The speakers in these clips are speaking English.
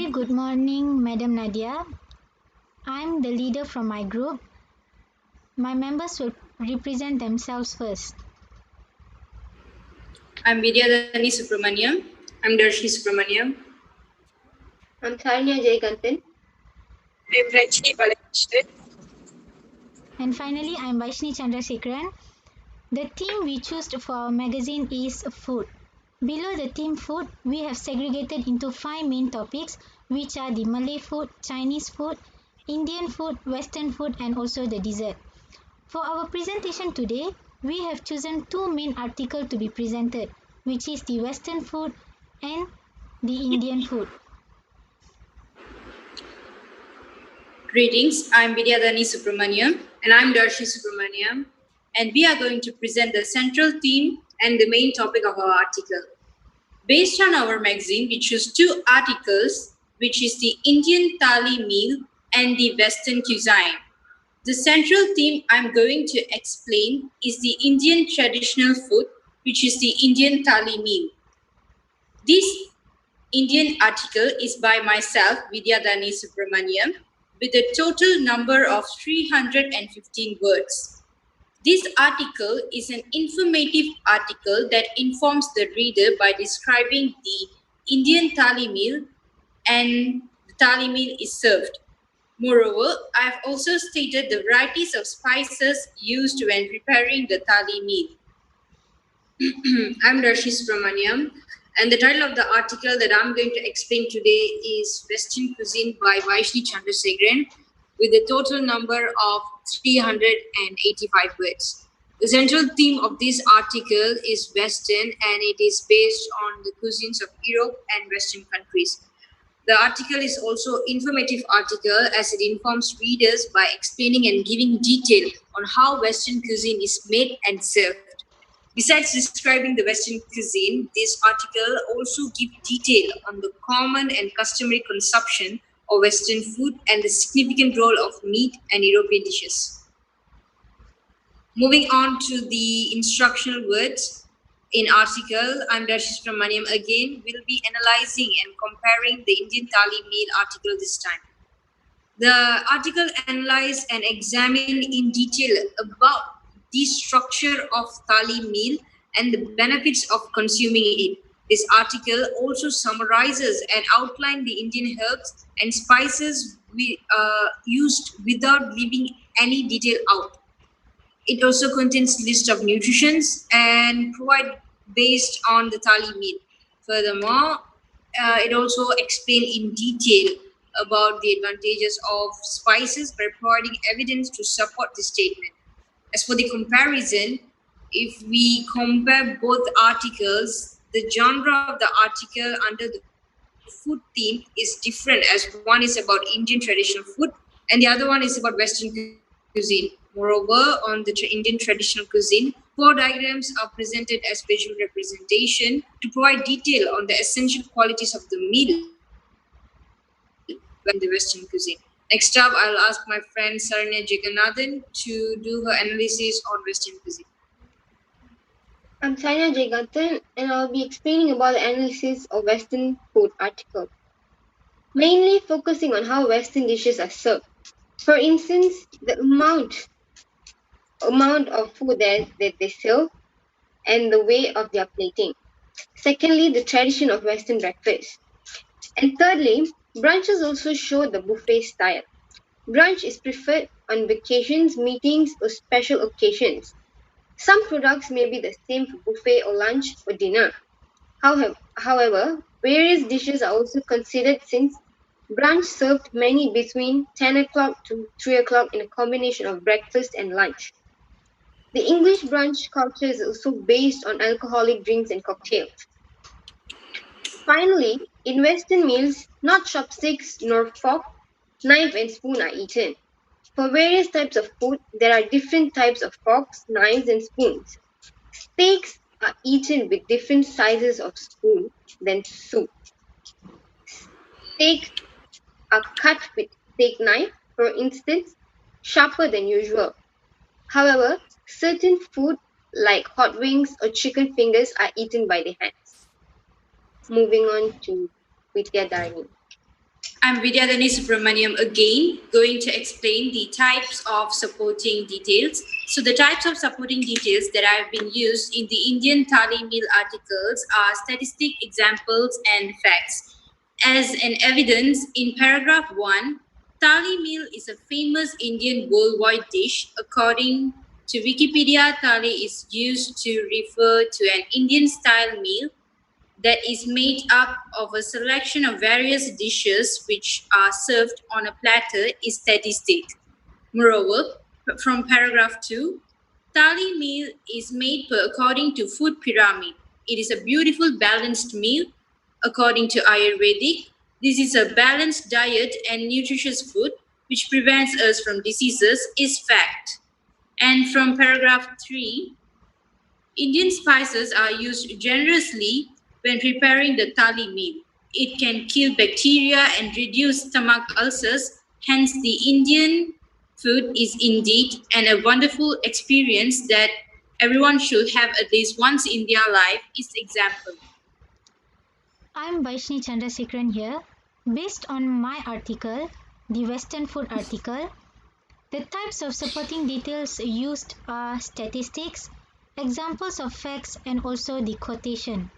Very good morning, Madam Nadia. I'm the leader from my group. My members will represent themselves first. I'm Vidyadhani Subramaniam. I'm Darshi Subramaniam. I'm Tharnya Jayakantan. I'm Rajni Balakrishnan. And finally, I'm Vaishni Chandrasekharan. The theme we choose for our magazine is food. Below the theme food, we have segregated into 5 main topics, which are the Malay food, Chinese food, Indian food, Western food, and also the dessert. For our presentation today, we have chosen 2 main articles to be presented, which is the Western food and the Indian food. Greetings, I'm Vidyadhani Subramaniam. And I'm Darshi Subramaniam. And we are going to present the central theme and the main topic of our article. Based on our magazine, we choose 2 articles, which is the Indian Thali meal and the Western cuisine. The central theme I'm going to explain is the Indian traditional food, which is the Indian Thali meal. This Indian article is by myself, Vidyadhani Subramaniam, with a total number of 315 words. This article is an informative article that informs the reader by describing the Indian thali meal and the thali meal is served. Moreover, I have also stated the varieties of spices used when preparing the thali meal. I'm Darshi Subramaniam, and the title of the article that I'm going to explain today is Western Cuisine by Vaishni Chandrasekharan, with a total number of 385 words. The central theme of this article is Western, and it is based on the cuisines of Europe and Western countries. The article is also informative article as it informs readers by explaining and giving detail on how Western cuisine is made and served. Besides describing the Western cuisine, this article also gives detail on the common and customary consumption of Western food and the significant role of meat and European dishes. Moving on to the instructional words in article, I'm Darshi Subramaniam again. We'll be analyzing and comparing the Indian Thali meal article this time. The article analyze and examine in detail about the structure of thali meal and the benefits of consuming it. This article also summarizes and outlines the Indian herbs and spices used without leaving any detail out. It also contains list of nutritions and provide based on the thali meal. Furthermore, it also explain in detail about the advantages of spices by providing evidence to support the statement. As for the comparison, if we compare both articles, the genre of the article under the food theme is different, as one is about Indian traditional food and the other one is about Western cuisine. Moreover, on the Indian traditional cuisine, 4 diagrams are presented as visual representation to provide detail on the essential qualities of the meal when the Western cuisine. Next up, I'll ask my friend Saranya Jagannathan to do her analysis on Western cuisine. I'm Tharnya Jayakantan, and I'll be explaining about the analysis of Western food article, mainly focusing on how Western dishes are served. For instance, the amount of food that they serve and the way of their plating. Secondly, the tradition of Western breakfast. And thirdly, brunches also show the buffet style. Brunch is preferred on vacations, meetings, or special occasions. Some products may be the same for buffet or lunch or dinner. However, various dishes are also considered since brunch served many between 10 o'clock to 3 o'clock in a combination of breakfast and lunch. The English brunch culture is also based on alcoholic drinks and cocktails. Finally, in Western meals, not chopsticks nor fork, knife and spoon are eaten. For various types of food, there are different types of forks, knives, and spoons. Steaks are eaten with different sizes of spoon than soup. Steaks are cut with steak knife, for instance, sharper than usual. However, certain food like hot wings or chicken fingers are eaten by the hands. Moving on to Vidya Dharani. I'm Vidyadhani Subramaniam again, going to explain the types of supporting details. So, the types of supporting details that have been used in the Indian Thali meal articles are statistic, examples, and facts. As an evidence, in paragraph 1, Thali meal is a famous Indian worldwide dish. According to Wikipedia, thali is used to refer to an Indian style meal that is made up of a selection of various dishes which are served on a platter is steady state. Moreover, from paragraph 2, thali meal is made according to food pyramid. It is a beautiful balanced meal according to Ayurvedic. This is a balanced diet and nutritious food which prevents us from diseases is fact. And from paragraph 3, Indian spices are used generously when preparing the thali meal. It can kill bacteria and reduce stomach ulcers. Hence, the Indian food is indeed a wonderful experience that everyone should have at least once in their life. Is example. I'm Vaishni Chandrasekharan here. Based on my article, the Western Food article, the types of supporting details used are statistics, examples of facts, and also the quotation.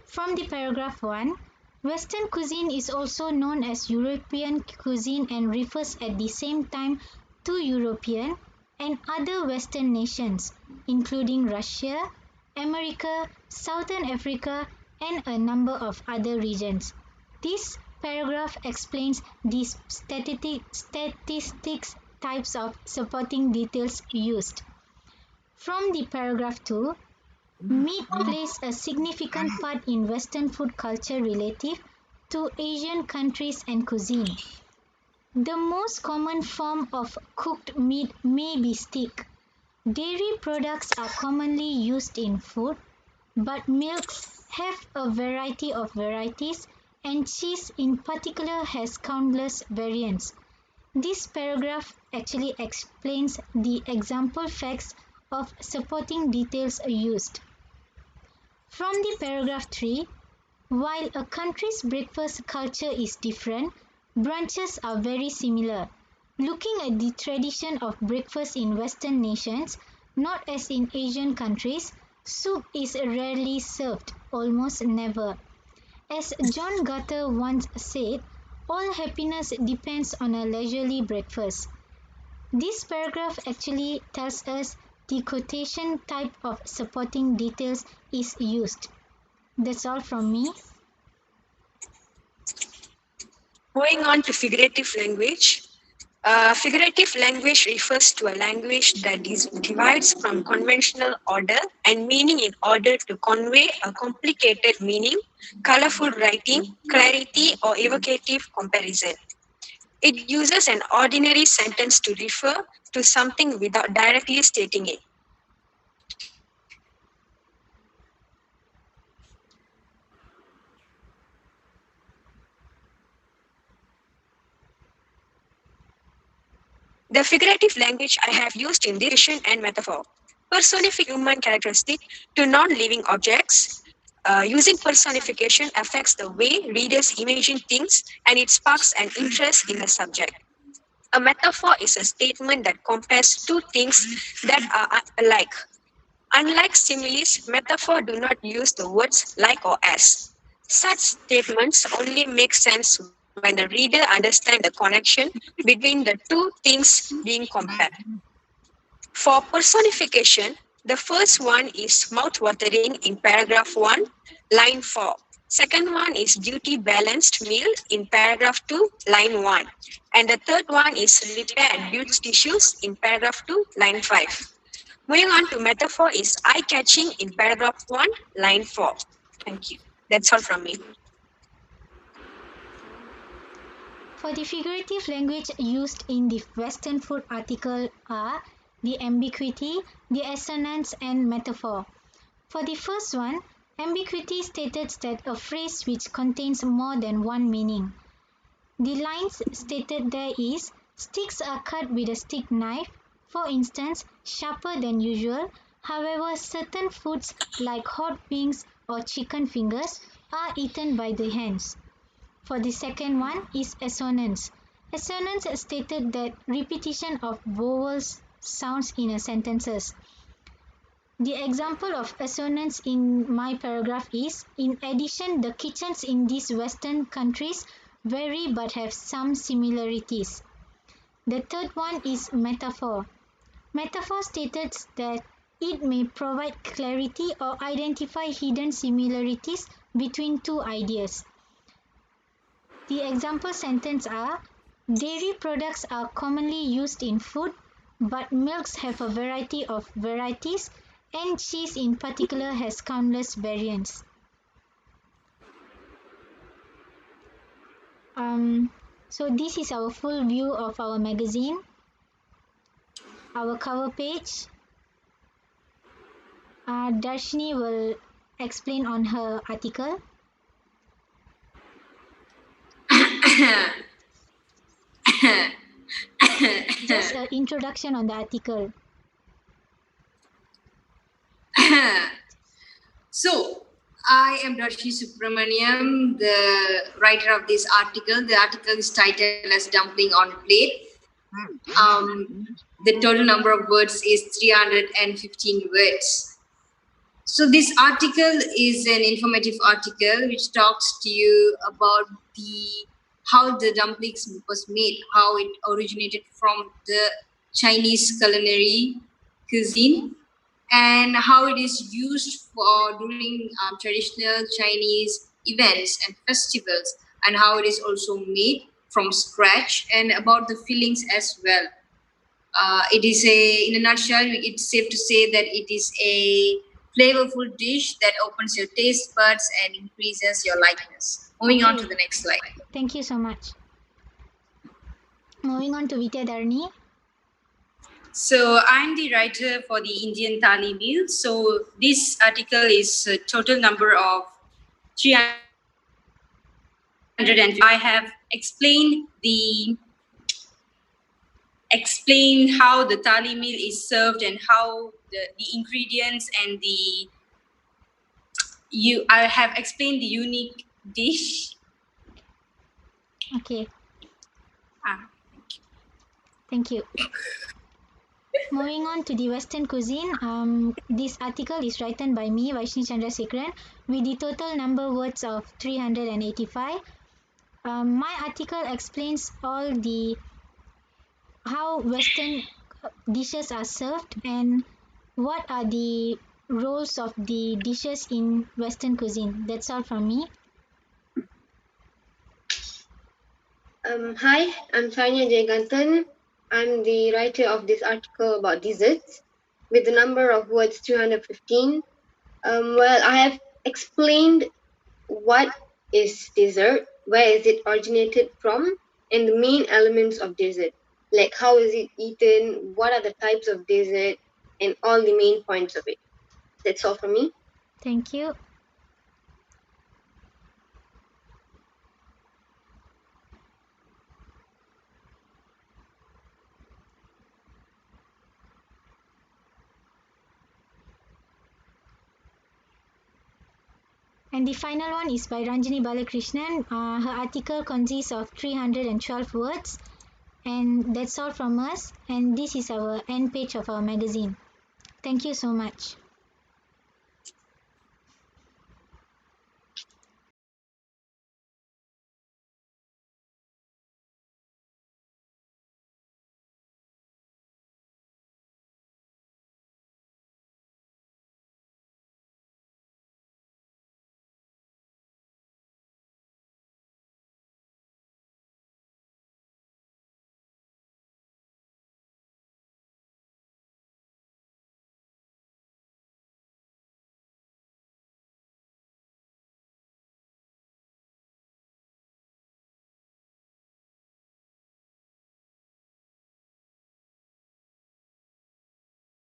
From the paragraph 1, Western cuisine is also known as European cuisine and refers at the same time to European and other Western nations, including Russia, America, Southern Africa, and a number of other regions. This paragraph explains these statistics types of supporting details used. From the paragraph 2, meat plays a significant part in Western food culture relative to Asian countries and cuisine. The most common form of cooked meat may be steak. Dairy products are commonly used in food, but milks have a variety of varieties, and cheese in particular has countless variants. This paragraph actually explains the example facts of supporting details used. From the paragraph 3, while a country's breakfast culture is different, brunches are very similar. Looking at the tradition of breakfast in Western nations, not as in Asian countries, soup is rarely served, almost never. As John Gutter once said, all happiness depends on a leisurely breakfast. This paragraph actually tells us the quotation type of supporting details is used. That's all from me. Moving on to figurative language. Figurative language refers to a language that divides from conventional order and meaning in order to convey a complicated meaning, colorful writing, clarity, or evocative comparison. It uses an ordinary sentence to refer to something without directly stating it. The figurative language I have used in this description and metaphor. Personify human characteristic to non-living objects. Using personification affects the way readers imagine things and it sparks an interest in the subject. A metaphor is a statement that compares two things that are alike. Unlike similes, metaphor do not use the words like or as. Such statements only make sense when the reader understands the connection between the two things being compared. For personification, the first one is mouth-watering in paragraph 1, line 4. Second one is duty balanced meal in paragraph 2, line 1. And the third one is repair and build tissues in paragraph 2, line 5. Moving on to metaphor is eye-catching in paragraph 1, line 4. Thank you. That's all from me. For the figurative language used in the Western food article are the ambiguity, the assonance, and metaphor. For the first one, ambiguity states that a phrase which contains more than one meaning. The lines stated there is, sticks are cut with a stick knife, for instance, sharper than usual. However, certain foods like hot wings or chicken fingers are eaten by the hands. for the second one is assonance. Assonance stated that repetition of vowels sounds in a sentences. The example of assonance in my paragraph is, in addition, the kitchens in these Western countries vary but have some similarities. The third one is metaphor. Metaphor states that it may provide clarity or identify hidden similarities between two ideas. The example sentence are, dairy products are commonly used in food, but milks have a variety of varieties, and cheese in particular has countless variants. So this is our full view of our magazine, our cover page. Darshini will explain on her article. Just an introduction on the article. So, I am Darshi Subramaniam, the writer of this article. The article is titled as Dumpling on Plate. The total number of words is 315 words. So this article is an informative article which talks to you about how the dumplings was made, how it originated from the Chinese culinary cuisine, and how it is used for during traditional Chinese events and festivals, and how it is also made from scratch, and about the fillings as well. It is in a nutshell, it's safe to say that it is a flavorful dish that opens your taste buds and increases your likeness. Moving on Okay. to the next slide. Thank you so much. Moving on to Vidyadharani. So I'm the writer for the Indian Thali meal. So this article is a total number of 300. I have explain how the thali meal is served and how the ingredients and I have explained the unique dish. Okay, Ah, thank you. Moving on to the Western cuisine, this article is written by me, Vaishni Chandrasekharan, with the total number words of 385. My article explains all the how Western dishes are served and what are the roles of the dishes in Western cuisine. That's all from me. Hi, I'm Sanya Jayagantan. I'm the writer of this article about desserts with the number of words 215. Well, I have explained what is dessert, where is it originated from, and the main elements of dessert, like how is it eaten, what are the types of dessert, and all the main points of it. That's all from me. Thank you. And the final one is by Ranjini Balakrishnan. Her article consists of 312 words. And that's all from us. And this is our end page of our magazine. Thank you so much.